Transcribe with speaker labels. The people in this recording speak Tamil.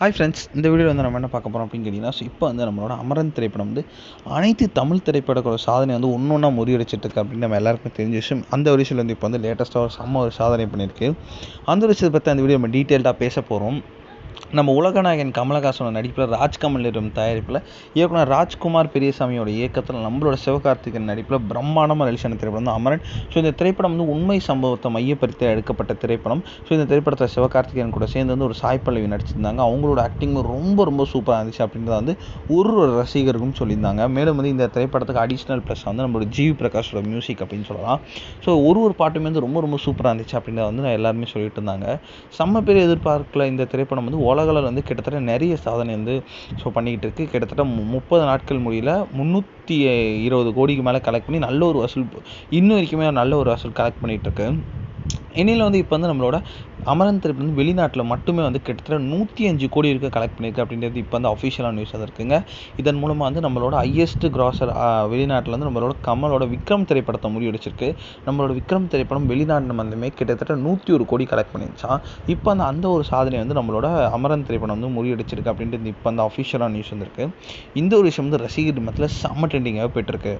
Speaker 1: ஹாய் ஃப்ரெண்ட்ஸ், இந்த வீடியோவில் வந்து நம்ம என்ன பார்க்க போகிறோம் அப்படின்னு கேட்டிங்கன்னா, இப்போ வந்து நம்மளோட அமரன் திரைப்படம் வந்து அனைத்து தமிழ் திரைப்படங்களோட சாதனை வந்து ஒன்றா முறியடிச்சிட்டு இருக்கு அப்படின்னு நம்ம எல்லாருக்குமே தெரிஞ்ச விஷயம். அந்த ஒரு விஷயம் வந்து இப்போ வந்து லேட்டஸ்ட்டாக ஒரு சாதனை பண்ணியிருக்கு. அந்த ஒரு விஷயத்தை பற்றி அந்த வீடியோ நம்ம டீட்டெயில்டாக பேச போகிறோம். நம்ம உலகநாயகன் கமலஹாசனோட நடிப்பில் ராஜ்கமல் தயாரிப்பில் இயக்குனர் ராஜ்குமார் பெரியசாமியோட இயக்கத்தில் நம்மளோட சிவகார்த்திகேயன் நடிப்பில் பிரம்மாண்டமாக ரிலீஸான திரைப்படம் தான் அமரன். ஸோ இந்த திரைப்படம் வந்து உண்மை சம்பவத்தை மையப்படுத்தி எடுக்கப்பட்ட திரைப்படம். ஸோ இந்த திரைப்படத்தில் சிவகார்த்திகேயன் கூட சேர்ந்து வந்து ஒரு சாய் பல்லவி நடிச்சிருந்தாங்க. அவங்களோட ஆக்டிங் ரொம்ப சூப்பராக இருந்துச்சு அப்படின்றத வந்து ஒரு ரசிகர்களும் சொல்லியிருந்தாங்க. மேலும் வந்து இந்த திரைப்படத்துக்கு அடிஷ்னல் ப்ளஸ் வந்து நம்மளோட ஜிவி பிரகாஷோட மியூசிக் அப்படின்னு சொல்லலாம். ஸோ ஒரு பாட்டுமே வந்து ரொம்ப சூப்பராக இருந்துச்சு அப்படின்றத வந்து எல்லாருமே சொல்லிட்டு இருந்தாங்க. செம்ம பேர் எதிர்பார்க்கல இந்த திரைப்படம் வந்து உலகளவில் வந்து கிட்டத்தட்ட நிறைய சாதனை வந்து பண்ணிக்கிட்டு இருக்குது. கிட்டத்தட்ட 30 நாட்கள் முடியல 320 கோடிக்கு மேலே கலெக்ட் பண்ணி நல்ல ஒரு வசூல், இன்னும் வரைக்குமே நல்ல ஒரு வசூல் கலெக்ட் பண்ணிகிட்டு இருக்கு. இனியில் வந்து இப்போ வந்து நம்மளோட அமரன் திரைப்படம் வந்து வெளிநாட்டில் மட்டுமே வந்து கிட்டத்தட்ட 105 கோடி வரைக்கும் கலெக்ட் பண்ணியிருக்கு அப்படின்றது இப்போ வந்து அஃபிஷியலான நியூஸ் அது இருக்குங்க. இதன் மூலமாக வந்து நம்மளோட ஹையஸ்ட் கிராசர் வெளிநாட்டில் வந்து நம்மளோட கமலோட விக்ரம் திரைப்படத்தை முறியடிச்சிருக்கு. நம்மளோட விக்ரம் திரைப்படம் வெளிநாட்டு வந்துமே கிட்டத்தட்ட 101 கோடி கலெக்ட் பண்ணிருச்சான். இப்போ அந்த ஒரு சாதனை வந்து நம்மளோட அமரன் திரைப்படம் வந்து முறியடிச்சிருக்கு அப்படின்றது இப்போ அந்த அஃபிஷியலான நியூஸ் வந்துருக்கு. இந்த ஒரு விஷயம் வந்து ரசிகர் மத்தியில் செம்ம ட்ரெண்டிங்காக போயிட்டுருக்கு.